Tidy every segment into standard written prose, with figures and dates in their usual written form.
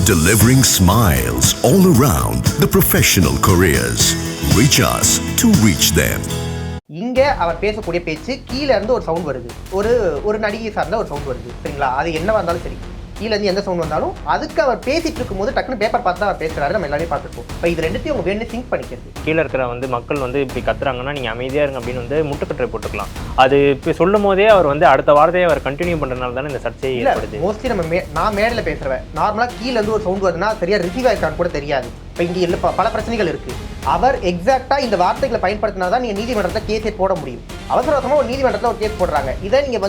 delivering smiles all around the professional careers. Reach us to reach them. இங்க அவர் பேசக்கூடிய பேச்சு கீழே இருந்து ஒரு சவுண்ட் வருது, ஒரு நடிகை சார்ந்த ஒரு சவுண்ட் வருது, சரிங்களா? அது என்னவா இருந்தாலும் சரி, கீழே இருந்து எந்த சவுண்ட் வந்தாலும் அதுக்கு அவர் பேசிட்டு இருக்கும்போது டக்குன்னு பேப்பர் பார்த்து அவர் பேசுறாரு, நம்ம எல்லாரையும் பார்த்துருப்போம். இப்போ இது ரெண்டுத்தையும் அவங்க வேணும் சிங்க் பண்ணிக்கிறது. கீழே இருக்கிற மக்கள் இப்படி கத்துறாங்கன்னா நீங்கள் அமைதியாக இருங்க அப்படின்னு முட்டுக்கட்டை போட்டுக்கலாம். அது இப்போ சொல்லும் போதே அவர் அடுத்த வாரத்தையே அவர் கண்டினியூ பண்ணுறதுனால தானே இந்த சர்ச்சையை ஏற்படுது. மோஸ்ட்லி நான் மேடையில் பேசுகிறேன், நார்மலாக கீழே இருந்து ஒரு சவுண்ட் வருதுன்னா சரியா ரிசீவ் ஆயிருக்கான்னு கூட தெரியாது. இப்போ இங்கே இல்லை பல பிரச்சனைகள் இருக்குது. அவர் எக்ஸாக்டாக இந்த வார்த்தைகளை பயன்படுத்தினா தான் நீங்கள் நீதிமன்றத்தில் கேஸே போட முடியும். அவசர அவசரமாக ஒரு நீதிமன்றத்தில் ஒரு கேஸ் போடுறாங்க. இதை நீங்கள்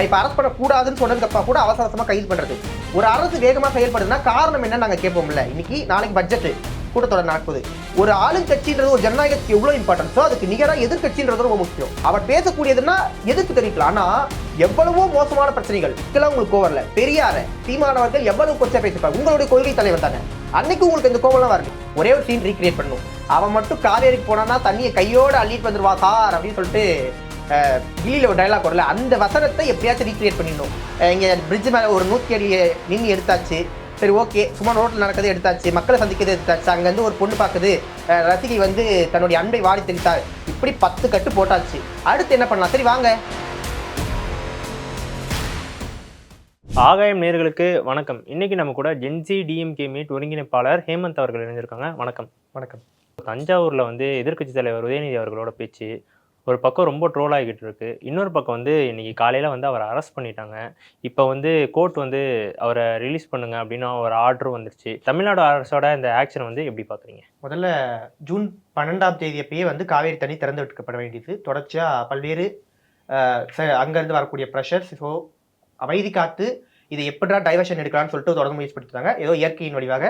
இப்போ அரெஸ்ட் பண்ணக்கூடாதுன்னு சொன்னதுக்கப்பா கூட அவசர அவசரமாக கைது பண்ணுறது. ஒரு அரசு வேகமாக செயல்படுதுன்னா காரணம் என்ன நாங்கள் கேட்போம்ல. இன்னைக்கு நாளைக்கு பட்ஜெட்டு கூட்டத்தொடர் நடக்குது. ஒரு ஆளுங்கட்சின்றது ஒரு ஜனநாயகத்துக்கு எவ்வளோ இம்பார்ட்டன்ஸோ அதுக்கு நிகராக எதிர்கட்சின்றது ரொம்ப முக்கியம். அவர் பேசக்கூடியதுன்னா எதிர்ப்பு தெரிவிக்கலாம். ஆனால் எவ்வளவோ மோசமான பிரச்சனைகள் இதுக்கெல்லாம் உங்களுக்கு கோவம் இல்லை. பெரியார சீமானவர்கள் எவ்வளவு கொச்சா பேசிப்பாங்க. உங்களுடைய கொள்கை தலைவர் தானே, அன்னைக்கு உங்களுக்கு இந்த கோவம்லாம் வரல. ஒரே ஒரு சீன் ரீக்ரியேட் பண்ணணும். அவன் மட்டும் காவேரிக்கு போனான்னா தண்ணியை கையோடு அள்ளிட்டு வந்துருவா சார் அப்படின்னு சொல்லிட்டு கில்லியில் ஒரு டைலாக் வரல. அந்த வசனத்தை எப்படியாச்சும் ரீக்ரியேட் பண்ணிடணும். இங்கே பிரிட்ஜ் மேலே ஒரு 100 அடி நின்று எடுத்தாச்சு, சரி ஓகே, சும்மா ரோட்டில் நடக்கிறது எடுத்தாச்சு, மக்களை சந்திக்கிறது எடுத்தாச்சு, அங்கேருந்து ஒரு பொண்ணு பார்க்குது, ரசிகை தன்னுடைய அன்பை வாடி தெளித்தாள், இப்படி 10 கட்டு போட்டாச்சு. அடுத்து என்ன பண்ணலாம்? சரி வாங்க. ஆகாயம் நேயர்களுக்கு வணக்கம். இன்னைக்கு நம்ம கூட ஜென்சி டிஎம்கே மீட் ஒருங்கிணைப்பாளர் ஹேமந்த் அவர்கள் இணைஞ்சிருக்காங்க. வணக்கம். வணக்கம். தஞ்சாவூரில் எதிர்க்கட்சி தலைவர் உதயநிதி அவர்களோட பேச்சு ஒரு பக்கம் ரொம்ப ட்ரோல் ஆகிட்டு இருக்கு. இன்னொரு பக்கம் இன்னைக்கு காலையில் அவரை அரெஸ்ட் பண்ணிட்டாங்க. இப்போ கோர்ட் அவரை ரிலீஸ் பண்ணுங்க அப்படின்னு ஒரு ஆர்டர் வந்துருச்சு. தமிழ்நாடு அரசோட இந்த ஆக்ஷன் எப்படி பார்க்குறீங்க? முதல்ல ஜூன் 12ஆம் தேதி அப்பயே காவேரி தண்ணி திறந்து விட்டுக்கப்பட வேண்டியது. தொடர்ச்சியாக பல்வேறு அங்கேருந்து வரக்கூடிய ப்ரெஷர்ஸ், ஸோ அமைதி காத்து இதை எப்படா டைவர்ஷன் எடுக்கலாம்னு சொல்லிட்டு தொடர்ந்து முயற்சி பண்ணிட்டாங்க. ஏதோ இயற்கையின் வழிவாக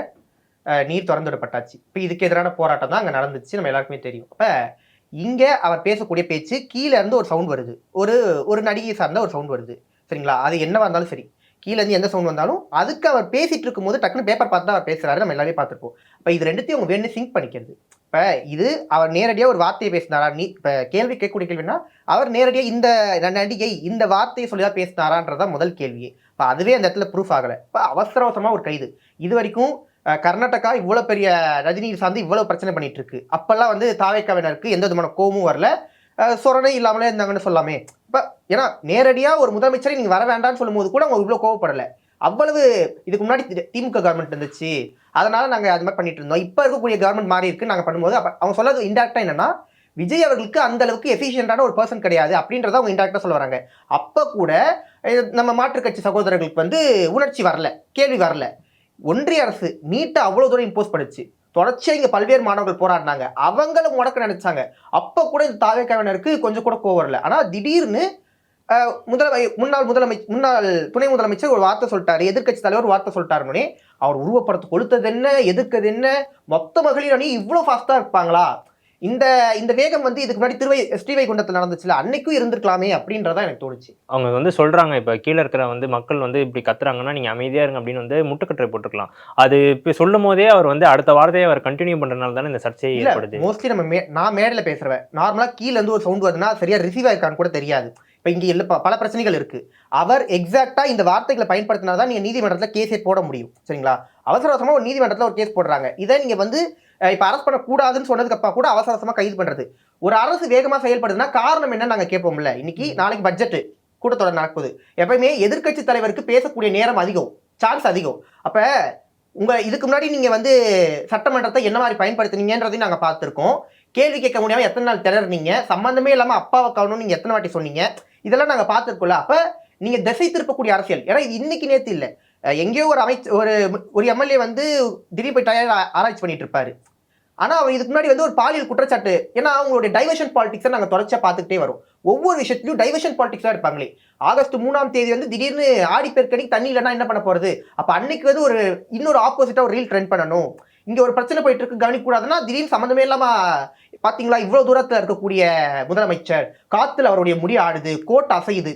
நீர் திறந்து விடப்பட்டாச்சு. இப்போ இதுக்கு எதிரான போராட்டம் தான் அங்கே நடந்துச்சு, நம்ம எல்லாருக்குமே தெரியும். அப்போ இங்கே அவர் பேசக்கூடிய பேச்சு கீழே இருந்து ஒரு சவுண்ட் வருது, ஒரு நடிகை சார்ந்த ஒரு சவுண்ட் வருது, சரிங்களா? அது என்னவா இருந்தாலும் சரி, கீழே இருந்து எந்த சவுண்ட் வந்தாலும் அதுக்கு அவர் பேசிட்டு இருக்கும்போது டக்குன்னு பேப்பர் பார்த்து தான் அவர் பேசுறாரு, நம்ம எல்லாரையும் பார்த்துருப்போம். இப்போ இது ரெண்டுத்தையும் அவங்க வேணும் சிங்க் பண்ணிக்கிறது. இப்போ இது அவர் நேரடியாக ஒரு வார்த்தையை பேசினாரா? இப்போ கேள்வி கேட்கக்கூடிய கேள்வினா அவர் நேரடியாக இந்த நடிகை இந்த வார்த்தையை சொல்லிதான் பேசினாரான்றதான் முதல் கேள்வியே. இப்போ அதுவே அந்த இடத்துல ப்ரூஃப் ஆகலை. இப்போ அவசர அவசரமாக ஒரு கைது. இது வரைக்கும் கர்நாடகா இவ்வளோ பெரிய ரஜினி சார்ந்து இவ்வளோ பிரச்சனை பண்ணிட்டு இருக்கு. அப்பெல்லாம் தாவேக்காவினருக்கு எந்த விதமான கோமும் வரல, சொரணை இல்லாமலே இருந்தாங்கன்னு சொல்லாமே. இப்போ ஏன்னா நேரடியாக ஒரு முதலமைச்சரை நீங்கள் வர வேண்டாம்னு சொல்லும் போது கூட அவங்க இவ்வளோ கோவப்படலை. அவ்வளவு இதுக்கு முன்னாடி திமுக கவர்மெண்ட் இருந்துச்சு, அதனால நாங்கள் அது மாதிரி பண்ணிட்டு இருந்தோம். இப்போ இருக்கக்கூடிய கவர்மெண்ட் மாறி இருக்கு நாங்கள் பண்ணும்போது அப்போ அவங்க சொல்றது இன்டெரக்டாக என்னன்னா, விஜய் அவர்களுக்கு அந்த அளவுக்கு எஃபிஷியண்டான ஒரு பர்சன் கிடையாது அப்படின்றத அவங்க இன்டெரக்டாக சொல்ல வராங்க. அப்போ கூட நம்ம மாற்றுக் கட்சி சகோதரர்களுக்கு உணர்ச்சி வரல, கேள்வி வரல. ஒன்றிய அரசு நீட்டை அவ்வளோ தூரம் இம்போஸ் பண்ணுச்சு, தொடர்ச்சியாக இங்கே பல்வேறு மாணவர்கள் போராடினாங்க, அவங்களும் முடக்க நினைச்சாங்க. அப்போ கூட இந்த தாவேக்காவினருக்கு கொஞ்சம் கூட கோவம் வரல. ஆனால் திடீர்னு முன்னாள் துணை முதலமைச்சர் ஒரு வார்த்தை சொல்லிட்டாரு, எதிர்கட்சி தலைவர் ஒரு வார்த்தை சொல்லிட்டாருன்னே அவர் உருவப்படத்தை கொளுத்தது என்ன, எதிர்க்கிறது என்ன, மொத்த மகளிர் அணி இவ்வளோ ஃபாஸ்ட்டாக இருப்பாங்களா? இந்த வேகம் இதுக்கு முன்னாடி ஸ்ரீவைகுண்டத்தில் நடந்துச்சுல, அன்னைக்கும் இருந்திருக்கலாமே அப்படின்றதான் எனக்கு தோணுச்சு. அவங்க சொல்றாங்க, இப்போ கீழே இருக்கிற மக்கள் இப்படி கத்துறாங்கன்னா நீங்க அமைதியா இருங்க அப்படின்னு முட்டுக்கட்டை போட்டுக்கலாம். அது இப்போ சொல்லும் போதே அவர் அடுத்த வாரத்தையே அவர் கண்டினியூ பண்றதுனால தானே இந்த சர்ச்சையை ஏற்படுது. மோஸ்ட்லி நான் மேடையில் பேசுறேன், நார்மலாக கீழே இருந்து ஒரு சவுண்ட் வருதுன்னா சரியா ரிசீவ் ஆயிருக்கான்னு கூட தெரியாது. இப்போ இங்கே இல்லை பல பிரச்சனைகள் இருக்குது. அவர் எக்ஸாக்டாக இந்த வார்த்தைகளை பயன்படுத்தினா தான் நீங்கள் நீதிமன்றத்தில் கேஸே போட முடியும், சரிங்களா? அவசர அவசரமாக ஒரு நீதிமன்றத்தில் ஒரு கேஸ் போடுறாங்க. இதை நீங்கள் இப்போ அரெஸ்ட் பண்ணக்கூடாதுன்னு சொன்னதுக்கப்பா கூட அவசர அவசரமாக கைது பண்ணுறது. ஒரு அரசு வேகமாக செயல்படுதுன்னா காரணம் என்ன நாங்கள் கேட்போம்ல. இன்னைக்கு நாளைக்கு பட்ஜெட்டு கூட்டத்தொடர் நடக்குது. எப்பயுமே எதிர்கட்சி தலைவருக்கு பேசக்கூடிய நேரம் அதிகம், சான்ஸ் அதிகம். அப்போ இதுக்கு முன்னாடி நீங்கள் சட்டமன்றத்தை என்ன மாதிரி பயன்படுத்துனீங்கன்றதையும் நாங்கள் பார்த்துருக்கோம். கேள்வி கேட்க முடியாமல் எத்தனை நாள் திணறீங்க, சம்மந்தமே இல்லாமல் அப்பாவை காணணும்னு நீங்கள் எத்தனை வாட்டி சொன்னீங்க, இதெல்லாம் நாங்கள் பார்த்துருக்கோம்ல. அப்போ நீங்கள் திசை திருப்பக்கூடிய அரசியல், ஏன்னா இது இன்னைக்கு நேற்று இல்லை. எங்கேயோ ஒரு எம்எல்ஏ திடீர்னு போய் ஆராய்ச்சி பண்ணிட்டு இருப்பாரு. ஆனால் அவர் இதுக்கு முன்னாடி ஒரு பாலியல் குற்றச்சாட்டு, ஏன்னா அவங்களுடைய டைவர்ஷன் பாலிடிக்ஸை நாங்கள் தொடர்ச்சியாக பார்த்துக்கிட்டே வரோம். ஒவ்வொரு விஷயத்துலையும் டைவர்ஷன் பாலிடிக்ஸாக இருப்பாங்களே. ஆகஸ்ட் 3ஆம் தேதி திடீர்னு ஆடிப்பெருக்கடிக்கு தண்ணி இல்லைன்னா என்ன பண்ண போகிறது, அப்போ அன்னைக்கு இன்னொரு ஆப்போசிட்டாக ஒரு ரீல் ட்ரெண்ட் பண்ணணும், இங்கே ஒரு பிரச்சனை போயிட்டு இருக்கு கவனிக்கூடாதுன்னா திடீர்னு சம்மந்தமே இல்லாமல் பார்த்தீங்களா இவ்வளோ தூரத்தில் இருக்கக்கூடிய முதலமைச்சர் காத்துல அவருடைய முடி ஆடுது, கோட் அசையுது.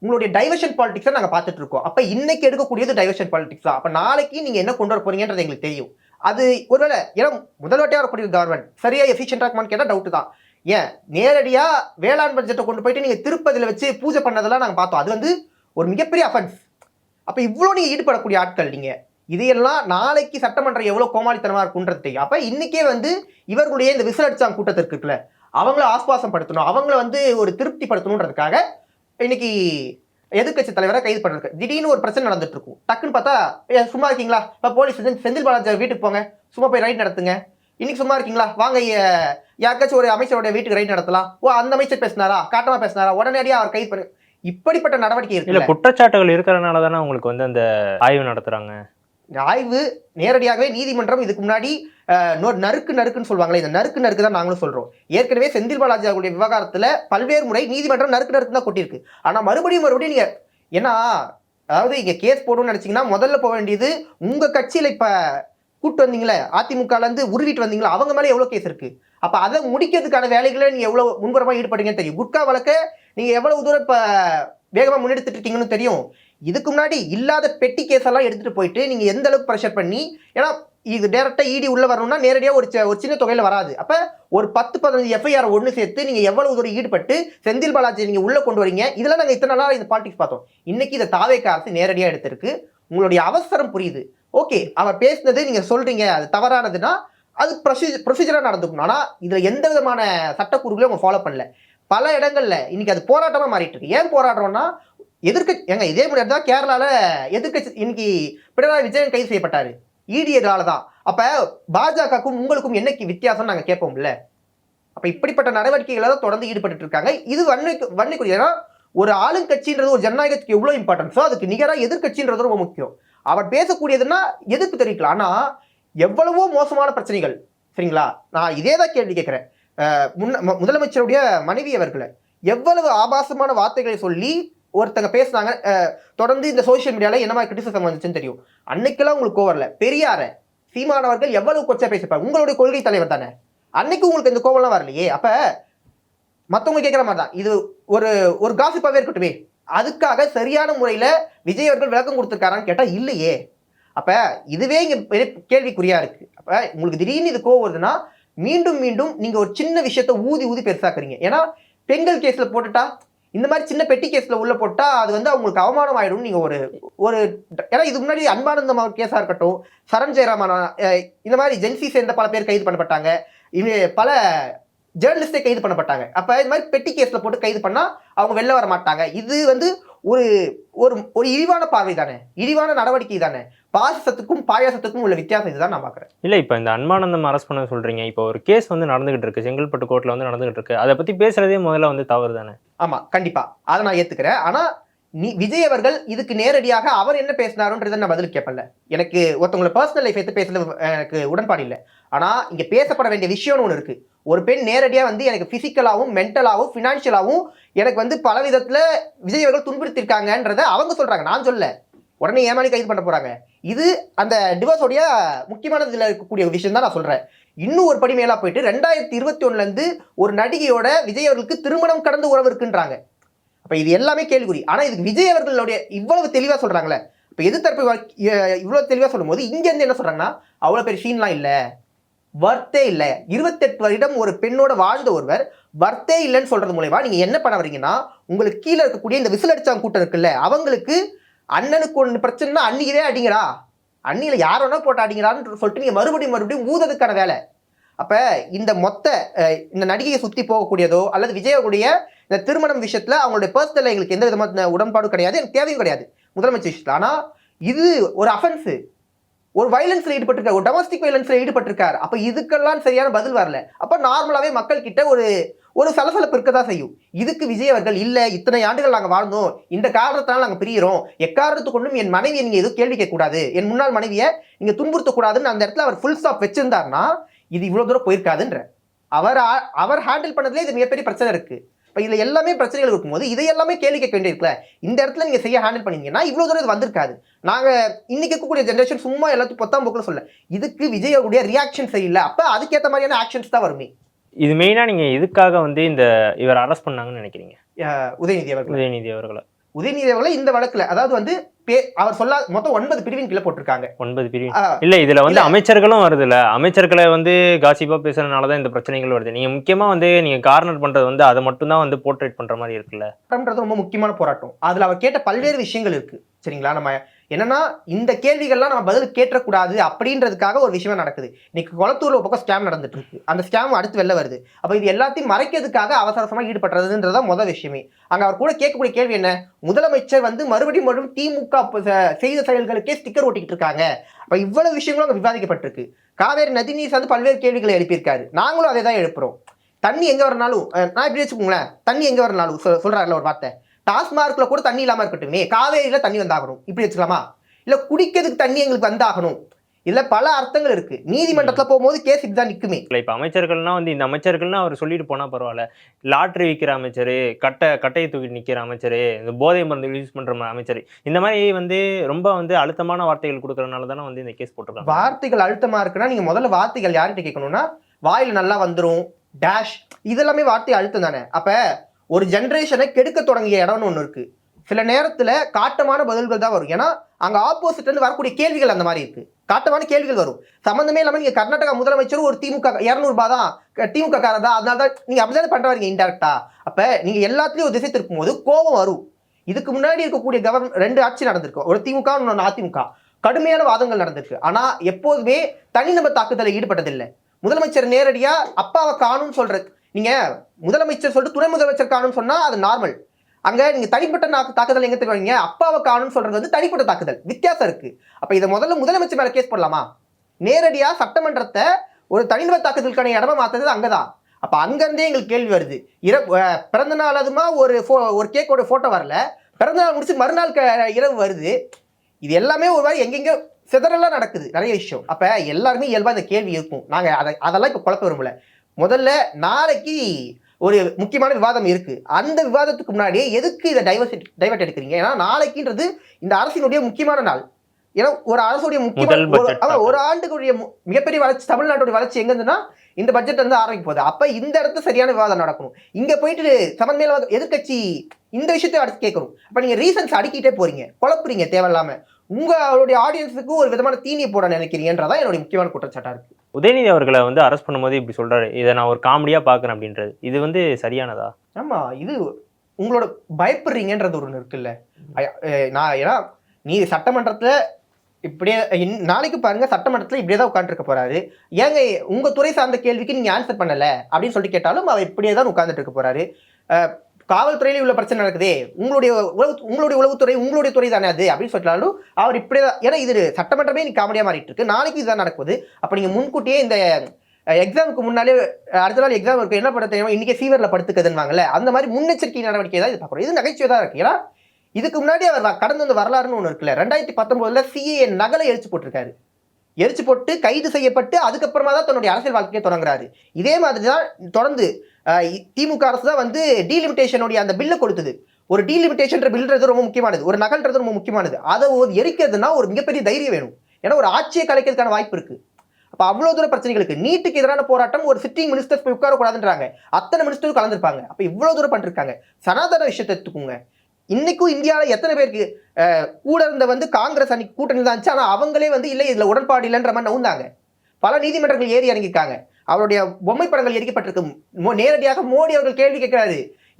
உங்களுடைய டைவர்ஷன் பாலிடிக்ஸை நாங்கள் பார்த்துட்டு இருக்கோம். அப்போ இன்னைக்கு எடுக்கக்கூடியது டைவர்ஷன் பாலிடிக்ஸ் தான். அப்போ நாளைக்கு நீங்கள் என்ன கொண்டு வர போறீங்கன்றது எங்களுக்கு தெரியும். அது ஒருவேளை ஏன்னா முதல் வாட்டியாக வரக்கூடிய கவர்மெண்ட் சரியாக எஃபிஷியண்டாக இருக்குமான்னு கேட்டால் டவுட்டு தான். ஏன் நேரடியாக வேளாண் பட்ஜெட்டை கொண்டு போயிட்டு நீங்கள் திருப்பதியில் வச்சு பூஜை பண்ணதெல்லாம் நாங்கள் பார்த்தோம். அது ஒரு மிகப்பெரிய அஃபென்ஸ். அப்போ இவ்வளோ நீங்கள் ஈடுபடக்கூடிய ஆட்கள், நீங்கள் இதையெல்லாம் நாளைக்கு சட்டமன்றம் எவ்வளவு கோமாளித்தனமா இருக்குன்றது தெரியும். அப்ப இன்னைக்கே வந்து இவர்களுடைய இந்த விசிலடிச்சாங்க கூட்டத்திற்கு இருக்குல்ல, அவங்கள ஆஸ்வாசம் படுத்தணும், அவங்கள வந்து ஒரு திருப்தி படுத்தணுன்றதுக்காக இன்னைக்கு எதிர்கட்சி தலைவரை கைது பண்றது. திடீர்னு ஒரு பிரச்சனை நடந்துட்டு இருக்கும், டக்குன்னு பார்த்தா சும்மா இருக்கீங்களா, இப்ப போலீஸ் செந்தில் பாலாஜி வீட்டுக்கு போங்க, சும்மா போய் ரைட் நடத்துங்க, இன்னைக்கு சும்மா இருக்கீங்களா, வாங்க யாருக்காச்சும் ஒரு அமைச்சருடைய வீட்டுக்கு ரைட் நடத்தலாம், ஓ அந்த அமைச்சர் பேசினாரா, காட்டமா பேசினாரா, உடனடியாக அவர் கைது பண்ணு. இப்படிப்பட்ட நடவடிக்கை இருக்கு. இல்ல குற்றச்சாட்டுகள் இருக்கிறதுனால தானே உங்களுக்கு வந்து அந்த ஆய்வு நடத்துறாங்க. ஆய்வு நேரடியாகவே நீதிமன்றம் இதுக்கு முன்னாடி நறுக்குன்னு சொல்லுவாங்களே, இந்த நறுக்கு தான் நாங்களும் சொல்றோம். ஏற்கனவே செந்தில் பாலாஜி அவருடைய விவகாரத்துல பல்வேறு முறை நீதிமன்றம் நறுக்கு தான் கொட்டியிருக்கு. ஆனா மறுபடியும் நீங்க ஏன்னா, அதாவது இங்க கேஸ் போடணும்னு நினைச்சீங்கன்னா முதல்ல போக வேண்டியது உங்க கட்சியில இப்ப கூட்டு வந்தீங்களே, அதிமுக இருந்து உருவிட்டு வந்தீங்களா, அவங்க மேல எவ்வளவு கேஸ் இருக்கு. அப்ப அதை முடிக்கிறதுக்கான வேலைகளை நீங்க எவ்வளவு முன்புறமா ஈடுபடுங்கன்னு தெரியும். குட்கா வழக்க நீங்க எவ்வளவு தூரம் இப்ப வேகமா முன்னெடுத்துட்டு இருக்கீங்கன்னு தெரியும். இதுக்கு முன்னாடி இல்லாத பெட்டி கேஸ் எல்லாம் எடுத்துட்டு போயிட்டு நீங்க எந்த அளவுக்கு ப்ரெஷர் பண்ணி, ஏன்னா இது டைரக்டா இடி உள்ள வரணும்னா நேரடியா ஒரு சின்ன தொகையில வராது. அப்ப ஒரு 10-15 எஃப்ஐஆர் ஒண்ணு சேர்த்து நீங்க எவ்வளவு தூரம் ஈடுபட்டு செந்தில் பாலாஜி நீங்க உள்ள கொண்டு வரீங்க. இதெல்லாம் நாங்க இத்தனை நாளா இந்த பாலிடிக்ஸ் பார்த்தோம். இன்னைக்கு இதை தாவேக அரசு நேரடியா எடுத்திருக்கு. உங்களுடைய அவசரம் புரியுது. ஓகே, அவர் பேசினது நீங்க சொல்றீங்க அது தவறானதுன்னா அது ப்ரொசீஜரா நடந்துக்கணும். ஆனா இதுல எந்த விதமான சட்டக்கூறுகளையும் அவங்க ஃபாலோ பண்ணல. பல இடங்கள்ல இன்னைக்கு அது போராட்டமா மாறிட்டு இருக்கு. ஏன் போராடுறோம்னா, எதிர்க்கட்சி இதே மாதிரி தான் கேரளால எதிர்க்கட்சி இன்னைக்கு பினராயி விஜயன் கைது செய்யப்பட்டாரு, ஈடியதால தான். அப்ப பாஜகவுக்கும் உங்களுக்கும் என்ன வித்தியாசம் நாங்க கேட்போம்ல. அப்ப இப்படிப்பட்ட நடவடிக்கைகளை தான் தொடர்ந்து ஈடுபட்டு இருக்காங்க. இது வன்மைக்குரிய. ஏன்னா ஒரு ஆளுங்கட்சின்றது ஒரு ஜனநாயகத்துக்கு எவ்வளவு இம்பார்ட்டன்ஸோ அதுக்கு நிகராக எதிர்கட்சின்றது ரொம்ப முக்கியம். அவர் பேசக்கூடியதுன்னா எதிர்ப்பு தெரிவிக்கலாம். ஆனா எவ்வளவோ மோசமான பிரச்சனைகள், சரிங்களா, நான் இதே தான் கேள்வி கேட்கிறேன். முதலமைச்சருடைய மனைவி அவர்களை எவ்வளவு ஆபாசமான வார்த்தைகளை சொல்லி ஒருத்தங்க பேசுனாங்க. தொடர்ந்து இந்த சோசியல் மீடியால என்ன மாதிரி கிரிட்டிசிசம் வந்துச்சுன்னு தெரியும். அன்னைக்கெல்லாம் உங்களுக்கு கோவம் வரல. பெரியார சீமானவர்கள் எவ்வளவு கொச்சா பேசிப்பாங்க, உங்களுடைய கொள்கை தலைவர் தானே, அன்னைக்கு உங்களுக்கு இந்த கோவம்லாம் வரலையே. அப்ப மற்றவங்க கேட்குற மாதிரி தான் இது ஒரு காசிப்பாவே இருக்கட்டுமே, அதுக்காக சரியான முறையில் விஜய் அவர்கள் விளக்கம் கொடுத்துருக்காரான்னு கேட்டால் இல்லையே. அப்போ இதுவே இங்கே கேள்விக்குறியா இருக்கு. அப்போ உங்களுக்கு திடீர்னு இது கோவம் வருதுன்னா மீண்டும் மீண்டும் நீங்கள் ஒரு சின்ன விஷயத்த ஊதி பெருசாக்குறீங்க. ஏன்னா பெண்கள் கேஸில் போட்டுட்டா, இந்த மாதிரி சின்ன பெட்டி கேஸில் உள்ள போட்டால் அது வந்து அவங்களுக்கு அவமானம் ஆயிடும். நீங்கள் ஒரு ஏன்னா இது முன்னாடி அன்பானந்தம் அவர் கேஸாக இருக்கட்டும், சரண் ஜெயராமன், இந்த மாதிரி ஜென்சி சேர்ந்த பல பேர் கைது பண்ணப்பட்டாங்க, பல ஜேர்னலிஸ்டே கைது பண்ணப்பட்டாங்க. அப்ப இது மாதிரி பெட்டி கேஸ்ல போட்டு கைது பண்ணா அவங்க வெளில வர மாட்டாங்க. இது வந்து ஒரு ஒரு இழிவான பார்வை தானே, இழிவான நடவடிக்கை தானே. பாசத்துக்கும் பாயாசத்துக்கும் உள்ள வித்தியாசம் இதுதான் நான் பாக்குறேன். இல்ல இப்ப இந்த அன்பானந்தம் அரெஸ்ட் பண்ண சொல்றீங்க, இப்போ ஒரு கேஸ் வந்து நடந்துகிட்டு இருக்கு, செங்கல்பட்டு கோர்ட்ல வந்து நடந்துகிட்டு இருக்கு, அதை பத்தி பேசுறதே முதல்ல வந்து தவறு தானே. ஆமா, கண்டிப்பா அதை நான் ஏத்துக்கிறேன். ஆனா விஜய் அவர்கள் இதுக்கு நேரடியாக அவர் என்ன பேசினாருன்றதை நான் பதில் கேட்பல. எனக்கு ஒருத்தவங்களை பர்சனல் லைஃப் எடுத்து பேசுறது எனக்கு உடன்பாடு இல்லை. ஆனா இங்க பேசப்பட வேண்டிய விஷயம்னு ஒன்று இருக்கு. ஒரு பெண் நேரடியா வந்து எனக்கு பிசிக்கலாவும் மென்டலாவும் பினான்சியலாவும் எனக்கு வந்து பல விதத்துல விஜய் அவர்கள் துன்புறுத்திருக்காங்கன்றத அவங்க சொல்றாங்க, நான் சொல்ல. உடனே ஏமாளி கைது பண்ண போறாங்க. இது அந்த டிவோர்ஸோடைய முக்கியமானதுல இருக்கக்கூடிய விஷயம் தான் நான் சொல்றேன். இன்னும் ஒரு படி மேலா போயிட்டு 2021 இருந்து ஒரு நடிகையோட விஜய் அவர்களுக்கு திருமணம் கடந்த உறவு இருக்குன்றாங்க. அப்ப இது எல்லாமே கேள்விக்குறி. ஆனா இதுக்கு விஜய் அவர்களுடைய இவ்வளவு தெளிவா சொல்றாங்களே, இப்ப எதிர்த்தரப்பு இவ்வளவு தெளிவா சொல்லும் போது இங்க இருந்து என்ன சொல்றாங்கன்னா, அவ்வளவு பெரிய சீன்லாம் இல்ல, வர்த்தே இல்ல, 28 வருடம் ஒரு பெண்ணோட வாழ்ந்த ஒருவர் வர்த்தே இல்லைன்னு சொல்றது மூலமா நீங்க என்ன பண்ண வரீங்கன்னா, உங்களுக்கு கீழே இருக்கக்கூடிய இந்த விசில் அடிச்சாங்க கூட்டம் இருக்குல்ல, அவங்களுக்கு அண்ணனுக்கு ஒன்று பிரச்சனைனா அன்னிக்கவே அடிங்கடா, அன்னியில யார் வேணா போட்டு அடிங்கடான்னு சொல்லிட்டு நீங்க மறுபடியும் ஊதுறதுக்கான வேலை. அப்ப இந்த இந்த நடிகையை சுத்தி போகக்கூடியதோ அல்லது விஜயவுடைய இந்த திருமணம் விஷயத்துல அவங்களுடைய பர்சனல் எங்களுக்கு எந்த விதமான உடன்பாடும் கிடையாது, எனக்கு தேவையும் கிடையாது முதலமைச்சர் விஷயத்துல. ஆனா இது ஒரு அஃபென்ஸ், ஒரு வயலன்ஸ்ல ஈடுபட்டிருக்காரு, ஒரு டொமஸ்டிக் வயலன்ஸ்ல ஈடுபட்டிருக்காரு. அப்ப இதுக்கெல்லாம் சரியான பதில் வரல. அப்ப நார்மலாவே மக்கள் கிட்ட ஒரு சலசலப்பு இருக்கதான் செய்யும். இதுக்கு விஜய் அவர்கள் இல்ல, இத்தனை ஆண்டுகள் நாங்க வாழ்ந்தோம், இந்த காரணத்தினால நாங்க பிரிகிறோம், எக்காரணத்து கொண்டும் என் மனைவியை நீங்க எதுவும் கேள்வி கேட்க கூடாது, என் முன்னாள் மனைவியை நீங்க துன்புறுத்த கூடாதுன்னு அந்த இடத்துல அவர் ஃபுல் ஸ்டாப் வச்சிருந்தாருன்னா இது இவ்வளவு தூரம் போயிருக்காதுன்ற அவர் ஹேண்டில் பண்ணதுல இது மிகப்பெரிய பிரச்சனை இருக்கு. இப்போ இதுல எல்லாமே பிரச்சனைகள் இருக்கும்போது இதை எல்லாமே கேள்வி கேட்க வேண்டியிருக்குல்ல. இந்த இடத்துல நீங்க செய்ய ஹேண்டில் பண்ணீங்கன்னா இவ்வளவு தூரம் இது வந்திருக்காது. நாங்க இன்னைக்கு இருக்கக்கூடிய ஜென்ரேஷன் சும்மா எல்லாத்தையும் பொத்தாம் போக்குல சொல்ல, இதுக்கு விஜயோடைய ரியாக்ஷன் சரியில்லை, அப்ப அதுக்கேற்ற மாதிரியான ஆக்ஷன்ஸ் தான் வருமே. இது மெயினா நீங்க எதுக்காக வந்து இவர் அரெஸ்ட் பண்ணாங்கன்னு நினைக்கிறீங்க? உதயநிதி அவர்களை இந்த வழக்குல, அதாவது வந்து அவர் சொல்ல மொத்தம் 9 பிரிவின் கீழே போட்டிருக்காங்க. 9 பிரிவு இல்ல, இதுல வந்து அமைச்சர்களும் வருது இல்ல, அமைச்சர்களை வந்து காசிப்பா பேசுறதுனாலதான் இந்த பிரச்சனைகள் வருது. நீங்க முக்கியமா வந்து நீங்க கார்னர் பண்றது வந்து அதை மட்டும் தான் வந்து போர்ட்ரேட் பண்ற மாதிரி இருக்குல்ல. ரொம்ப முக்கியமான போராட்டம். அதுல அவர் கேட்ட பல்வேறு விஷயங்கள் இருக்கு, சரிங்களா? நம்ம என்னன்னா இந்த கேள்விகள்லாம் நம்ம பதில் கேட்டக்கூடாது அப்படின்றதுக்காக ஒரு விஷயமா நடக்குது. இன்னைக்கு குளத்தூர்ல ஒரு பக்கம் ஸ்கேம் நடந்துட்டு இருக்கு. அந்த ஸ்கேம் அடுத்து வெளில வருது. அப்ப இது எல்லாத்தையும் மறைக்கிறதுக்காக அவசரமா ஈடுபடுறதுன்றதான் முதல் விஷயமே. அங்க அவர் கூட கேட்கக்கூடிய கேள்வி என்ன? முதலமைச்சர் வந்து மறுபடியும் திமுக செய்த செயல்களுக்கே ஸ்டிக்கர் ஒட்டிக்கிட்டு இருக்காங்க. அப்ப இவ்வளவு விஷயங்களும் அங்க விவாதிக்கப்பட்டிருக்கு. காவேரி நதிநீர் சார்ந்து பல்வேறு கேள்விகளை எழுப்பியிருக்காரு. நாங்களும் அதை தான் எழுப்புறோம். தண்ணி எங்க வரனாலும் நான் இப்படி வச்சுக்கோங்களேன், தண்ணி எங்க வரனாலும் சொல்றாருல ஒரு வார்த்தை, டாஸ்மார்க்ல கூட தண்ணி இல்லாம இருக்கட்டுமே, காவேரியில தண்ணி வந்தாகணும், இப்படி வச்சுக்கலாமா? இல்ல குடிக்கிறதுக்கு தண்ணி எங்களுக்கு வந்தாகணும், இல்ல பல அர்த்தங்கள் இருக்கு. நீதிமன்றத்துல போகும்போது கேஸ் இப்படிதான் நிக்குமே. இப்ப அமைச்சர்கள்னா வந்து இந்த அமைச்சர்கள்னா அவர் சொல்லிட்டு போனா பரவாயில்ல. லாட்டரி விற்கிற அமைச்சரு, கட்டையை தூக்கி நிக்கிற அமைச்சரு, இந்த போதை மருந்து யூஸ் பண்ற அமைச்சரு, இந்த மாதிரி வந்து ரொம்ப வந்து அழுத்தமான வார்த்தைகள் கொடுக்கறதுனால தானே வந்து இந்த கேஸ் போட்டிருக்காங்க. வார்த்தைகள் அழுத்தமா இருக்குன்னா நீங்க முதல்ல வார்த்தைகள் யார்கிட்ட கேட்கணும்னா, வாயில நல்லா வந்துரும் டேஷ், இதெல்லாமே வார்த்தை அழுத்தம் தானே. அப்ப ஒரு ஜென்ரேஷனை கெடுக்க தொடங்கிய இடம்னு ஒண்ணு இருக்கு. சில நேரத்துல காட்டமான பதில்கள் தான் வரும். ஏன்னா அங்க ஆப்போசிட்ல இருந்து வரக்கூடிய கேள்விகள் அந்த மாதிரி இருக்கு. காட்டமான கேள்விகள் வரும். சம்பந்தமே இல்லாம நீங்க கர்நாடகா முதலமைச்சர் ஒரு திமுக 200 ரூபாய் தான் திமுக காரர் தான், அதனால தான் நீங்க அப்படிதான் பண்றாங்க இன்டெரக்டா. அப்ப நீங்க எல்லாத்துலயும் ஒரு திசை திருப்பும் போது கோபம் வரும். இதுக்கு முன்னாடி இருக்கக்கூடிய கவர்மெண்ட் 2 ஆட்சி நடந்திருக்கு. ஒரு திமுக இன்னொன்று அதிமுக. கடுமையான வாதங்கள் நடந்திருக்கு. ஆனா எப்போதுமே தனிநபர் தாக்குதலை ஈடுபட்டதில்லை. முதலமைச்சர் நேரடியா அப்பாவை காணும்னு சொல்றது, நீங்க முதலமைச்சர் சொல்லிட்டு துணை முதலமைச்சர் காணும்னு சொன்னா அது நார்மல். அங்க நீங்க தனிப்பட்ட தாக்குதல் எங்க தெரியுங்க, அப்பாவை காணும்னு சொல்றது வந்து தனிப்பட்ட தாக்குதல், வித்தியாசம் இருக்கு. அப்ப இதை முதல்ல முதலமைச்சர் மேல கேஸ் போடலாமா? நேரடியா சட்டமன்றத்தை ஒரு தனிநபர் தாக்குதலுக்கான இடமா மாத்தது அங்கதான். அப்ப அங்க இருந்தே எங்களுக்கு கேள்வி வருது. பிறந்த நாள் அதுமா ஒரு கேக்கோட போட்டோ வரல, பிறந்த நாள் முடிச்சு மறுநாள் இரவு வருது. இது எல்லாமே ஒரு மாதிரி எங்கெங்க சிதறலாம் நடக்குது நிறைய விஷயம். அப்ப எல்லாருமே இயல்பா இந்த கேள்வி இருக்கும். நாங்க அதெல்லாம் இப்ப குழப்ப விரும்பல. முதல்ல நாளைக்கு ஒரு முக்கியமான விவாதம் இருக்கு. அந்த விவாதத்துக்கு முன்னாடியே எதுக்கு இதை டைவர்ட் எடுக்கிறீங்க? ஏன்னா நாளைக்குன்றது இந்த அரசினுடைய முக்கியமான நாள். ஏன்னா ஒரு அரசுடைய முக்கியமான ஒரு ஆண்டுக்குரிய மிகப்பெரிய வளர்ச்சி, தமிழ்நாட்டுடைய வளர்ச்சி எங்க இருந்துன்னா இந்த பட்ஜெட் வந்து ஆரம்பிக்க போகுது. அப்ப இந்த இடத்துல சரியான விவாதம் நடக்கணும். இங்க போயிட்டு சமன்மேல எதிர்கட்சி இந்த விஷயத்தை அடுத்து கேட்கணும். அப்ப நீங்க ரீசன்ஸ் அடுக்கிட்டே போறீங்க, குழப்புறீங்க தேவையில்லாம. உங்களுடைய ஆடியன்ஸுக்கு ஒரு விதமான தீனியை போட நினைக்கிறீங்கன்றதான் என்னுடைய முக்கியமான குற்றச்சாட்டா இருக்கு. உதயநிதி அவர்களை வந்து அரெஸ்ட் பண்ணும்போது இப்படி சொல்றாரு, இதை நான் ஒரு காமெடியா பாக்குறேன் அப்படின்றது, இது வந்து சரியானதா? ஆமா, இது உங்களோட பயப்படுறீங்கன்றது ஒண்ணு இருக்குல்ல. நான் ஏன்னா நீ சட்டமன்றத்துல இப்படியே நாளைக்கு பாருங்க, சட்டமன்றத்துல இப்படியேதான் உட்காந்துருக்க போறாரு. ஏங்க உங்க துறை சார்ந்த கேள்விக்கு நீங்க ஆன்சர் பண்ணல அப்படின்னு சொல்லிட்டு கேட்டாலும் அவர் இப்படியே தான் உட்கார்ந்துட்டு இருக்க போறாரு. காவல்துறையில உள்ள பிரச்சனை நடக்குதே, உங்களுடைய உளவுத்துறை உங்களுடைய துறை தானே அது அப்படின்னு சொன்னாலும் அவர் இப்படிதான். ஏன்னா இது சட்டமன்றமே நீ காமெடியா மாறிட்டு இருக்கு. நாளைக்கு இதுதான் நடக்குது. அப்ப நீங்க முன்கூட்டியே இந்த எக்ஸாமுக்கு முன்னாலே அடுத்த நாள் எக்ஸாம் இருக்கு, என்ன பண்ண தெரியுமா, இன்னைக்கு ஃபீவர்ல படுத்துக்குதுன்னு அந்த மாதிரி முன்னெச்சரிக்கை நடவடிக்கை தான் இது பார்க்குறோம். இது நகைச்சுவை தான் இருக்கு. ஏன்னா இதுக்கு முன்னாடி அவர் கடந்து வந்த வரலாறுன்னு ஒன்று இருக்குல்ல. 2019 CAA நகலை எரிச்சு போட்டிருக்காரு. எரிச்சு போட்டு கைது செய்யப்பட்டு அதுக்கப்புறமா தான் தன்னுடைய அரசியல் வாழ்க்கையை தொடங்குறாரு. இதே மாதிரி தான் தொடர்ந்து திமுக அரசு தான் வந்து டீலிமிட்டேஷனுடைய அந்த பில்லை கொடுத்தது. ஒரு டீலிமிட்டேஷன் பில்ன்றது ரொம்ப முக்கியமானது, ஒரு நகல்ன்றது ரொம்ப முக்கியமானது. அதை எரிக்கிறதுனா ஒரு மிகப்பெரிய தைரியம் வேணும். ஏன்னா ஒரு ஆட்சியை கலைக்கிறதுக்கான வாய்ப்பு இருக்கு. அப்ப அவ்வளவு தூர பிரச்சனைகளுக்கு நீட்டுக்கு எதிரான போராட்டம் ஒரு சிட்டிங் மினிஸ்டர்ஸ் போய் உட்காரக்கூடாதுன்றாங்க. அத்தனை மினிஸ்டரும் கலந்துருப்பாங்க. அப்ப இவ்வளவு தூரம் பண்ணிருக்காங்க. சனாதன விஷயத்தை எடுத்துக்கோங்க. இன்னைக்கும் இந்தியாவில் எத்தனை பேருக்கு கூட இருந்த வந்து காங்கிரஸ் அன்னைக்கு கூட்டணி தான் இருந்துச்சு, ஆனால் அவங்களே வந்து இல்லை இதுல உடன்பாடு இல்லைன்ற மாதிரி நவுந்தாங்க. பல நீதிமன்றங்கள் ஏறி இறங்கிருக்காங்க. அவருடைய பொம்மை படங்கள் எரிக்கப்பட்டிருக்கு. நேரடியாக மோடி அவர்கள் கேள்வி கேட்கிறாரு.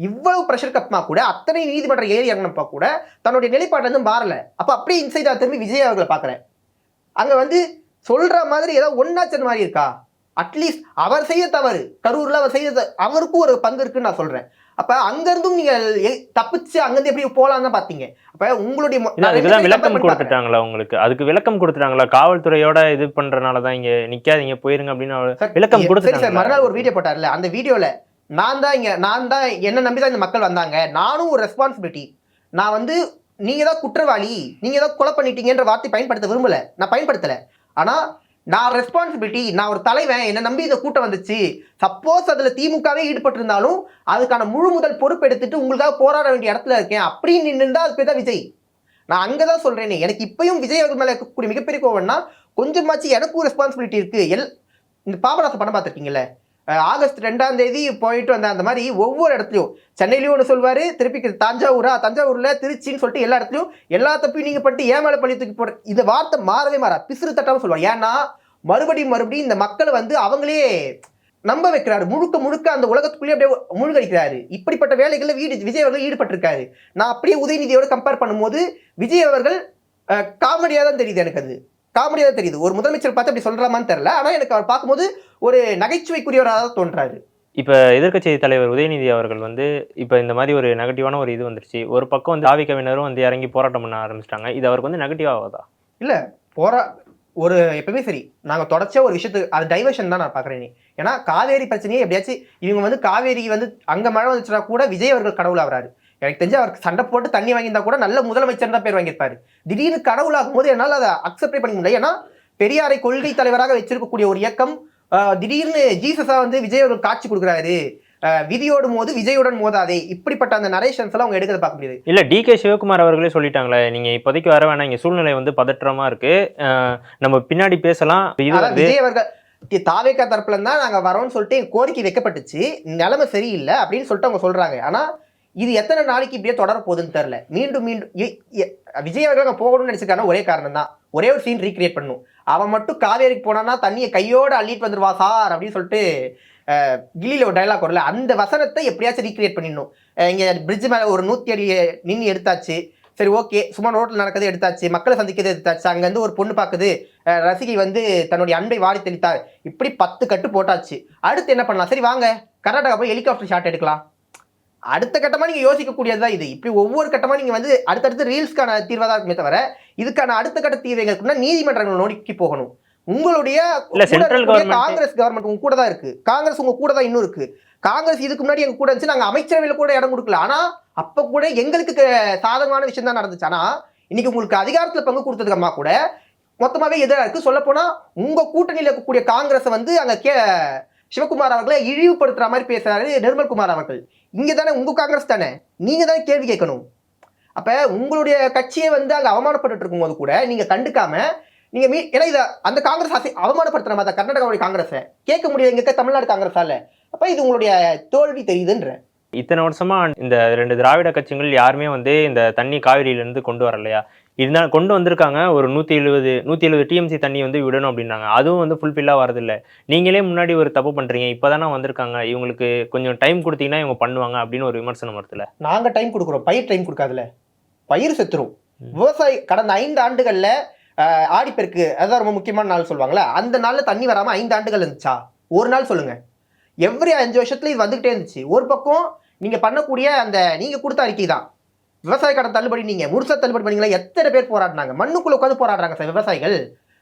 இவ்வளவு பிரஷர் கப்மா கூட அத்தனை நீதிமன்றம் ஏறி இறங்கினப்பா கூட தன்னுடைய நிலைப்பாடு வந்து மாறல. அப்ப அப்படியே இன்சைடா திரும்பி விஜய் அவர்களை பாக்குறேன். அங்க வந்து சொல்ற மாதிரி ஏதாவது ஒன்னாச்சது மாதிரி இருக்கா? அட்லீஸ்ட் அவர் செய்ய தவறு, கரூர்ல அவர் செய்த அவருக்கும் ஒரு பங்கு இருக்குன்னு நான் சொல்றேன். அப்ப அங்க இருந்தும் நீங்க தப்பிச்சு அங்கிருந்து எப்படி போலாம் தான் பாத்தீங்க. அப்ப உங்களுடைய விளக்கம் கொடுத்துட்டாங்களா உங்களுக்கு? அதுக்கு விளக்கம் கொடுத்துட்டாங்களா? காவல்துறையோட இது பண்றதுனாலதான் இங்க நிக்காதீங்க போயிருங்க அப்படின்னு விளக்கம் கொடுத்துட்டாங்க. மறுநாள் ஒரு வீடியோ போட்டார்ல, அந்த வீடியோல நான் தான் என்ன நம்பிதான் இந்த மக்கள் வந்தாங்க, நானும் ஒரு ரெஸ்பான்சிபிலிட்டி, நான் வந்து நீங்க தான் குற்றவாளி, நீங்க தான் கொலை பண்ணிட்டீங்கன்ற வார்த்தை பயன்படுத்த விரும்பல, நான் பயன்படுத்தல. ஆனா நான் ரெஸ்பான்சிபிலிட்டி, நான் ஒரு தலைவன், என்ன நம்பி இந்த கூட்டம் வந்துச்சு, சப்போஸ் அதுல திமுகவே ஈடுபட்டு இருந்தாலும் அதுக்கான முழு முதல் பொறுப்பு எடுத்துட்டு உங்களுக்காக போராட வேண்டிய இடத்துல இருக்கேன் அப்படின்னு நின்றுந்தா அது பேர் தான் விஜய். நான் அங்கதான் சொல்றேனே, எனக்கு இப்பயும் விஜய் அவர்கள் மேல இருக்கக்கூடிய மிகப்பெரிய கோவம்னா கொஞ்சமாச்சு எனக்கும் ரெஸ்பான்சிபிலிட்டி இருக்கு. இந்த பாபநாசம் படம் பார்த்துருக்கீங்கல்ல, ஆகஸ்ட் 2ஆம் தேதி போயிட்டு வந்த அந்த மாதிரி ஒவ்வொரு இடத்துலையும், சென்னையிலையும் ஒன்று சொல்வாரு, திருப்பி தஞ்சாவூர்ல திருச்சின்னு சொல்லிட்டு எல்லா இடத்துலையும் எல்லா தப்பையும் நீங்க பண்ணிட்டு ஏமால பள்ளி தூக்கி போடுற இந்த வார்த்தை மாறவே மாறா, பிசுறு தட்டாம சொல்லுவார். ஏன்னா மறுபடியும் இந்த மக்களை வந்து அவங்களே நம்ப வைக்கிறாரு, முழுக்க முழுக்க அந்த உலகத்துக்குள்ளேயே அப்படியே மூழ்கடிக்கிறாரு. இப்படிப்பட்ட வேலைகள்ல விஜய் அவர்கள் ஈடுபட்டிருக்காரு. நான் அப்படியே உதயநிதியோட கம்பேர் பண்ணும்போது விஜய் அவர்கள் காமெடியா தான் தெரியுது. எனக்கு அது காமெடியா தான் தெரியுது. ஒரு முதலமைச்சர் பார்த்து அப்படி சொல்றாமான்னு தெரியல. ஆனா எனக்கு அவர் பார்க்கும்போது ஒரு நகைச்சுவைக்குரியவராக தான் தோன்றாரு. இப்ப எதிர்க்கட்சி தலைவர் உதயநிதி அவர்கள் வந்து இப்ப இந்த மாதிரி ஒரு நெகட்டிவான ஒரு இது வந்துருச்சு. ஒரு பக்கம் வந்து தாவிகவினரும் வந்து இறங்கி போராட்டம் பண்ண ஆரம்பிச்சிட்டாங்க. இது அவருக்கு வந்து நெகட்டிவ் ஆகாதா? இல்ல ஒரு எப்பவுமே சரி, நாங்க தொடர்ச்சியா ஒரு விஷயத்துக்கு அது டைவர்ஷன் தான் நான் பாக்குறேன். ஏன்னா காவேரி பிரச்சனையே எப்படியாச்சும் இவங்க வந்து காவேரி வந்து அங்க மழை வந்துச்சுன்னா கூட விஜய் அவர்கள் கடவுள் ஆகிறாரு. எனக்கு தெரிஞ்சு அவருக்கு சண்டை போட்டு தண்ணி வாங்கியிருந்தா கூட நல்ல முதலமைச்சர் தான் பேர் வாங்கியிருப்பாரு. திடீர்னு கடவுளாகும் போது என்னால் அதை அக்செப்டே பண்ணிக்க முடியல. ஏன்னா பெரியாரை கொள்கை தலைவராக வச்சிருக்கக்கூடிய ஒரு இயக்கம் திடீர்னு ஜீசஸா வந்து விஜய் அவர்கள் காட்சி கொடுக்குறாரு, விதியோடு மோது விஜயுடன் மோதாதே, இப்படிப்பட்ட அந்த நரேஷன்ஸ் எல்லாம் அவங்க எடுக்கிறத பார்க்க முடியாது. இல்ல DK சிவகுமார் அவர்களே சொல்லிட்டாங்களே, நீங்க இப்போதைக்கு வர வேணாம், இங்க சூழ்நிலை வந்து பதற்றமா இருக்கு, நம்ம பின்னாடி பேசலாம். விஜய் அவர்கள் தாவேக்கா தரப்புல தான் நாங்க வரோம்னு சொல்லிட்டு கோரிக்கை வைக்கப்பட்டுச்சு, நிலைமை சரியில்லை அப்படின்னு சொல்லிட்டு அவங்க சொல்றாங்க. ஆனா இது எத்தனை நாளைக்கு இப்படியே தொடர போகுதுன்னு தெரியல. மீண்டும் விஜய் அவர்கள் அங்கே போகணும்னு நினைச்சிருக்காங்க. ஒரே காரணம் தான், ஒரே ஒரு சீன் ரீக்ரியேட் பண்ணும். அவன் மட்டும் காவேரிக்கு போனான்னா தண்ணியை கையோடு அள்ளிட்டு வந்துடுவா சார் அப்படின்னு சொல்லிட்டு கில்லியில் ஒரு டைலாக் வரல, அந்த வசனத்தை எப்படியாச்சும் ரீக்ரியேட் பண்ணிடணும். இங்கே பிரிட்ஜ் மேலே ஒரு 100 அடி நின்று எடுத்தாச்சு, சரி ஓகே, சும்மா ரோட்டில் நடக்கிறது எடுத்தாச்சு, மக்களை சந்திக்கிறது எடுத்தாச்சு, அங்கேருந்து ஒரு பொண்ணு பார்க்குது, ரசிகை வந்து தன்னுடைய அன்பை வாடி தெளித்தார், இப்படி 10 கட்டு போட்டாச்சு. அடுத்து என்ன பண்ணலாம்? சரி வாங்க கர்நாடகா போய் ஹெலிகாப்டர் ஷாட் எடுக்கலாம். அடுத்த கட்டமாக நீங்கள் யோசிக்கக்கூடியதுதான் இது. இப்படி ஒவ்வொரு கட்டமாக நீங்கள் வந்து அடுத்தடுத்து ரீல்ஸ்க்கான தீர்வாக தான் இருக்குமே தவிர இதுக்கான அடுத்த கட்ட தீர்வுகளுக்குன்னா நீதிமன்றங்கள் நோக்கி போகணும். உங்களுடைய காங்கிரஸ் கவர்மெண்ட் உங்க கூட தான் இருக்கு, காங்கிரஸ் உங்க கூட தான் இன்னும் இருக்கு. காங்கிரஸ் இதுக்கு முன்னாடி எங்க கூட இருந்துச்சு, நாங்க அமைச்சரவையில கூட இடம் கொடுக்கல, ஆனா அப்ப கூட எங்களுக்கு சாதகமான விஷயம் தான் நடந்துச்சு. ஆனா இன்னைக்கு உங்களுக்கு அதிகாரத்துல பங்கு கொடுத்ததுக்கு அம்மா கூட மொத்தமாவே எதிராக இருக்கு. சொல்ல போனா உங்க கூட்டணியில் இருக்கக்கூடிய காங்கிரஸ் வந்து அங்க சிவகுமார் அவர்களை இழிவுபடுத்துற மாதிரி பேசுறாரு நிர்மல்குமார் அவர்கள். இங்க தானே உங்க காங்கிரஸ் தானே, நீங்க தானே கேள்வி கேட்கணும். அப்ப உங்களுடைய கட்சியை வந்து அங்க அவமானப்பட்டு இருக்கும் போது கூட நீங்க கண்டுக்காம நீங்க ஏன்னா இதை அந்த காங்கிரஸ் அவமானப்படுத்துற மாதிரி கர்நாடகாவுடைய காங்கிரஸை கேட்க முடியாது, இங்க தமிழ்நாடு காங்கிரஸால. அப்ப இது உங்களுடைய தோல்வி தெரியுதுன்ற. இத்தனை வருஷமா இந்த 2 திராவிட கட்சிகள் யாருமே வந்து இந்த தண்ணி காவிரியிலிருந்து கொண்டு வரலையா? இருந்தாலும் கொண்டு வந்திருக்காங்க. ஒரு 170 டிஎம்சி தண்ணி வந்து விடணும் அப்படின்னாங்க. அதுவும் வந்து ஃபுல்ஃபில்லாக வரதில்ல. நீங்களே முன்னாடி ஒரு தப்பு பண்றீங்க, இப்போதானே வந்திருக்காங்க, இவங்களுக்கு கொஞ்சம் டைம் கொடுத்தீங்கன்னா இவங்க பண்ணுவாங்க அப்படின்னு ஒரு விமர்சனம் வருதுல. நாங்க டைம் கொடுக்குறோம், பயிர் டைம் கொடுக்காதுல, பயிர் செத்துரும். விவசாயி கடந்த 5 ஆண்டுகள்ல ஆடிப்பெருக்கு, அதுதான் ரொம்ப முக்கியமான நாள் சொல்லுவாங்களே, அந்த நாள்ல தண்ணி வராம 5 ஆண்டுகள் இருந்துச்சா? ஒரு நாள் சொல்லுங்க. எவ்ரி 5 வருஷத்துல இது வந்துகிட்டே இருந்துச்சு. ஒரு பக்கம் நீங்க பண்ணக்கூடிய அந்த நீங்க கொடுத்த அறிக்கை தான் விவசாய கடன் தள்ளுபடி, நீங்க முழுசா தள்ளுபடி பண்ணீங்களா? எத்தனை பேர் போராடினாங்க, மண்ணுக்குள்ள உட்காந்து போராடுறாங்க சார் விவசாயிகள்.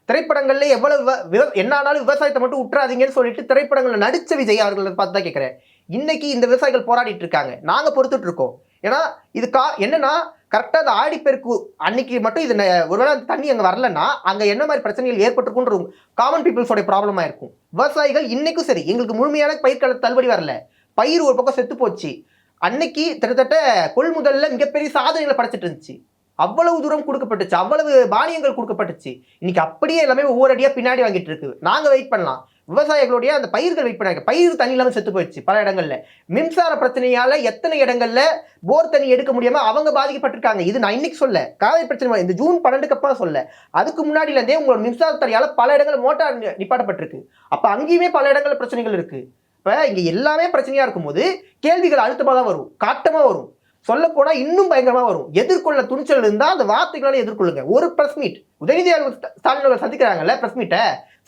திரைப்படங்கள்ல எவ்வளவு என்ன ஆனாலும் விவசாயத்தை மட்டும் விட்டுறாதீங்கன்னு சொல்லிட்டு திரைப்படங்களை நடிச்ச விஜய் அவர்களை பார்த்து தான் கேட்கிறேன். இன்னைக்கு இந்த விவசாயிகள் போராடிட்டு இருக்காங்க, நாங்க பொறுத்துட்டு இருக்கோம். ஏன்னா இது என்னன்னா கரெக்டாக அந்த ஆடிப்பெருக்கு அன்னைக்கு மட்டும் இது ஒருவேளை அந்த தண்ணி அங்கே வரலன்னா அங்கே என்ன மாதிரி பிரச்சனைகள் ஏற்பட்டிருக்குன்ற காமன் பீப்புள்ஸோட ப்ராப்ளமாக இருக்கும். விவசாயிகள் இன்னைக்கும் சரி எங்களுக்கு முழுமையான பயிர்கால தள்ளுபடி வரல, பயிர் ஒரு பக்கம் செத்து போச்சு. அன்னைக்கு கிட்டத்தட்ட கொள்முதல்ல மிகப்பெரிய சாதனைகளை படைச்சிட்டு இருந்துச்சு. அவ்வளவு தூரம் கொடுக்கப்பட்டுச்சு, அவ்வளவு மானியங்கள் கொடுக்கப்பட்டுச்சு. இன்னைக்கு அப்படியே எல்லாமே ஒவ்வொரு அடியா பின்னாடி வாங்கிட்டு இருக்கு. நாங்க வெயிட் பண்ணலாம், விவசாயிகளுடைய அந்த பயிர்கள் வெயிட் பண்ணாங்க. பயிர் தண்ணி இல்லாமல் செத்து போயிடுச்சு பல இடங்கள்ல. மின்சார பிரச்சனையால எத்தனை இடங்கள்ல போர் தண்ணி எடுக்க முடியாம அவங்க பாதிக்கப்பட்டிருக்காங்க. இது நான் இன்னைக்கு சொல்ல, காவிரி பிரச்சனை இந்த ஜூன் 12க்கு அப்புறம் சொல்ல, அதுக்கு முன்னாடில இருந்தே உங்களோட மின்சார தடையால பல இடங்கள் மோட்டார் நிப்பாட்டப்பட்டிருக்கு. அப்ப அங்கேயுமே பல இடங்கள்ல பிரச்சனைகள் இருக்கு. இப்ப இங்க எல்லாமே பிரச்சனையா இருக்கும்போது கேள்விகள் அழுத்தமா தான் வரும், காட்டமா வரும், சொல்ல போனா இன்னும் பயங்கரமா வரும். எதிர்கொள்ள துணிச்சல் இருந்தா அந்த வார்த்தைகளால எதிர்கொள்ளுங்க. ஒரு பிரஸ் மீட் உதயநிதி ஸ்டாலின் அவர்கள் சந்திக்கிறாங்கல்ல, பிரஸ் மீட்டை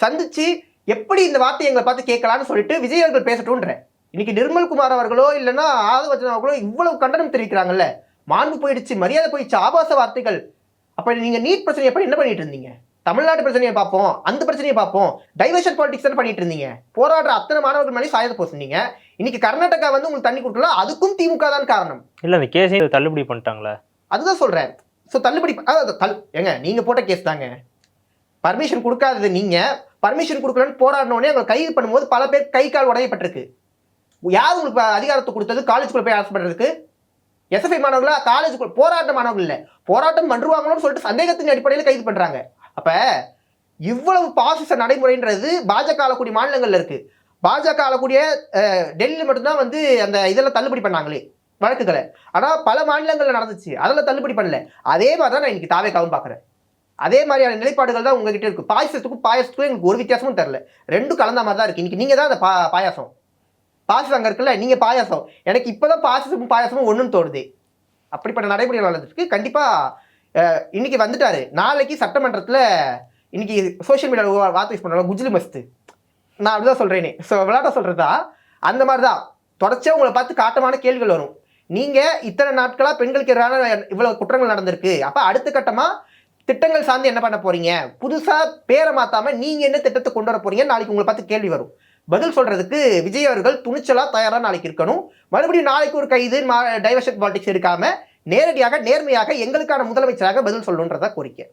சந்திச்சு எப்படி இந்த வார்த்தையை எங்களை பார்த்து கேட்கலான்னு சொல்லிட்டு விஜய் அவர்கள் பேசட்டும்ன்ற. இன்னைக்கு நிர்மல்குமார் அவர்களோ இல்லைன்னா ஆதவர்ஜன் அவர்களோ இவ்வளவு கண்டனம் தெரிவிக்கிறாங்கல்ல, மாண்பு போயிடுச்சு, மரியாதை போயிடுச்சு, ஆபாச வார்த்தைகள். அப்ப நீங்க நீட் பிரச்சனையை எப்படி என்ன பண்ணிட்டு இருந்தீங்க? தமிழ்நாட்டு பிரச்சனையை பார்ப்போம், அந்த பிரச்சனையை பார்ப்போம், டைவர்ஷன் பாலிடிக்ஸ் தானே பண்ணிட்டு இருந்தீங்க. போராடுற அத்தனை மாணவர்கள் மாதிரி சாயத போசுனீங்க. இன்னைக்கு கர்நாடகா வந்து உங்களுக்கு தண்ணி கொடுக்கல, அதுக்கும் திமுக தான் காரணம். இல்ல அந்த கேஸை தள்ளுபடி பண்ணிட்டாங்களே, அதுதான் சொல்றேன். ஸோ தள்ளுபடி ஏங்க நீங்க போட்ட கேஸ் தாங்க, பர்மிஷன் கொடுக்காதது நீங்க, பர்மிஷன் கொடுக்கலன்னு போராடினோடனே அவங்க கைது பண்ணும்போது பல பேர் கை கால் உடையப்பட்டிருக்கு. யார் உங்களுக்கு அதிகாரத்தை கொடுத்தது காலேஜுக்குள்ள போய் அரசு பண்றதுக்கு? எஸ்எஃப்ஐ மாணவர்களா? காலேஜுக்குள்ள போராட்ட மாணவர்கள் இல்லை, போராட்டம் பண்ணுவாங்களோன்னு சொல்லிட்டு சந்தேகத்தின் அடிப்படையில் கைது பண்றாங்க. அப்ப இவ்வளவு பாசிச நடைமுறைன்றது பாஜக ஆளக்கூடிய மாநிலங்கள்ல இருக்கு. பாஜக ஆளக்கூடிய டெல்லியில் மட்டும்தான் வந்து அந்த இதெல்லாம் தள்ளுபடி பண்ணாங்களே வழக்குகளை. ஆனா பல மாநிலங்கள்ல நடந்துச்சு, அதெல்லாம் தள்ளுபடி பண்ணல. அதே மாதிரிதான் நான் இன்னைக்கு தாவேக்காவும் பாக்குறேன். அதே மாதிரியான நிலைப்பாடுகள் தான் உங்ககிட்ட இருக்கு. பாயசத்துக்கும் எனக்கு ஒரு வித்தியாசமும் தெரியல. ரெண்டும் கலந்த மாதிரி தான் இருக்கு. இன்னைக்கு நீங்க தான் அந்த பாயாசம். பாயசம் அங்க இருக்குல்ல, நீங்க பாயாசம். எனக்கு இப்பதான் பாயாசமும் ஒண்ணுன்னு தோணுது. அப்படிப்பட்ட நடைமுறைகள் நடந்துருக்கு. கண்டிப்பா இன்னைக்கு வந்துட்டாரு. நாளைக்கு சட்டமன்றத்துல இன்னைக்கு சோசியல் மீடியாவில் வார்த்தை யூஸ் பண்ணாலும் குஜ்லி மஸ்து, நான் அப்படிதான் சொல்றேனே. ஸோ விளையாட்ட சொல்றதா அந்த மாதிரி தான் தொடர்ச்சியா உங்களை பார்த்து காட்டமான கேள்விகள் வரும். நீங்க இத்தனை நாட்களா பெண்களுக்கு எதிரான இவ்வளவு குற்றங்கள் நடந்திருக்கு, அப்ப அடுத்த கட்டமா திட்டங்கள் சார்ந்து என்ன பண்ண போறீங்க, புதுசா பேரை மாத்தாம நீங்க என்ன திட்டத்தை கொண்டு வர போறீங்க, நாளைக்கு உங்களை பார்த்து கேள்வி வரும். பதில் சொல்றதுக்கு விஜய் அவர்கள் துணிச்சலா தயாரா நாளைக்கு இருக்கணும். மறுபடியும் நாளைக்கு ஒரு கைது டைவர்ஷன் பாலிடிக்ஸ் எடுக்காம நேரடியாக நேர்மையாக எங்களுக்கான முதலமைச்சராக பதில் சொல்லணுன்றதா கோரிக்கை.